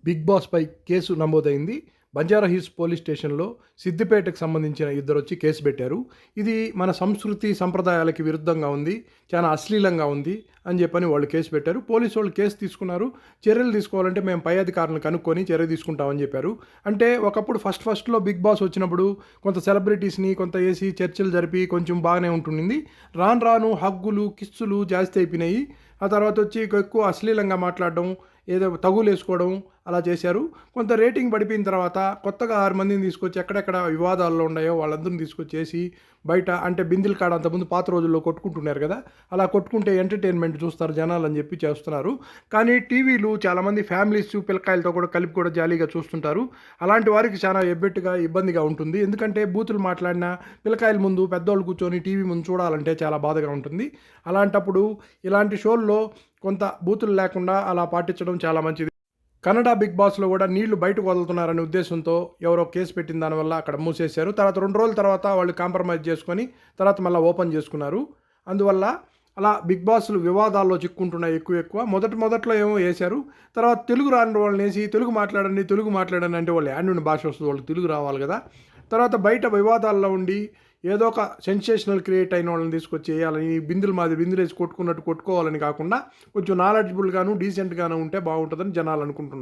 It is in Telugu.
బిగ్ బాస్‌పై కేసు నమోదైంది. బంజారాహిల్స్ పోలీస్ స్టేషన్‌లో సిద్దిపేటకు సంబంధించిన ఇద్దరొచ్చి కేసు పెట్టారు. ఇది మన సంస్కృతి, సంప్రదాయాలకి విరుద్ధంగా ఉంది. చాలా అశ్లీలంగా ఉంది అని చెప్పని వాళ్ళు కేసు పెట్టారు. పోలీసోళ్ళు కేసు తీసుకున్నారు. చర్యలు తీసుకోవాలంటే మేము పై అధికారులను కనుక్కొని చర్య తీసుకుంటామని చెప్పారు. అంటే ఒకప్పుడు ఫస్ట్‌లో బిగ్ బాస్ వచ్చినప్పుడు కొంత సెలబ్రిటీస్‌ని కొంత ఏసి చర్చలు జరిపి కొంచెం బాగానే ఉంటుండింది. రాను రాను హగ్గులు, కిస్సులు జాస్తి అయిపోయినాయి. ఆ తర్వాత వచ్చి ఎక్కువ అశ్లీలంగా మాట్లాడడం, ఏదో తగులేసుకోవడం అలా చేశారు. కొంత రేటింగ్ పడిపోయిన తర్వాత కొత్తగా 6 మందిని తీసుకొచ్చి ఎక్కడెక్కడ వివాదాల్లో ఉన్నాయో వాళ్ళందరిని తీసుకొచ్చేసి బయట అంటే బిందెల కాడ అంతకుముందు పాత రోజుల్లో కొట్టుకుంటున్నారు కదా! అలా కొట్టుకుంటే ఎంటర్‌టైన్‌మెంట్ చూస్తారు జనాలని చెప్పి చేస్తున్నారు. కానీ టీవీలు చాలామంది ఫ్యామిలీస్ పిల్లకాయలతో కూడా కలిపి కూడా జాలీగా చూస్తుంటారు. అలాంటి వారికి చాలా ఎబ్బెట్టుగా, ఇబ్బందిగా ఉంటుంది. ఎందుకంటే బూతులు మాట్లాడినా పిల్లకాయల ముందు పెద్దోళ్ళు కూర్చొని టీవీ ముందు చూడాలంటే చాలా బాధగా ఉంటుంది. అలాంటప్పుడు ఇలాంటి షోల్లో కొంత బూతులు లేకుండా అలా పాటించడం చాలా మంచిది. కన్నడ బిగ్ బాస్‌లో కూడా నీళ్లు బయటకు వదులుతున్నారనే ఉద్దేశంతో ఎవరో కేసు పెట్టిన దానివల్ల అక్కడ మూసేశారు. తర్వాత 2 రోజుల తర్వాత వాళ్ళు కాంప్రమైజ్ చేసుకొని తర్వాత మళ్ళా ఓపెన్ చేసుకున్నారు. అందువల్ల అలా బిగ్ బాస్‌లు వివాదాల్లో చిక్కుంటున్నాయి ఎక్కువ. మొదట్లో ఏమో ఏశారు. తర్వాత తెలుగు రాని వాళ్ళనేసి తెలుగు మాట్లాడండి అంటే వాళ్ళు యాడ్ నుండి భాష వస్తది. వాళ్ళకి తెలుగు రావాలి కదా! తర్వాత బయట వివాదాల్లో ఉండి ఏదో ఒక సెన్సేషనల్ క్రియేట్ అయిన వాళ్ళని తీసుకొచ్చి ఎయాలని బిందెలేసి కొట్టుకున్నట్టు కొట్టుకోవాలని కాకుండా కొంచెం నాలెడ్జబుల్‌గాను, డీసెంట్‌గాను ఉంటే బాగుంటదని జనాలు అనుకుంటున్నారు.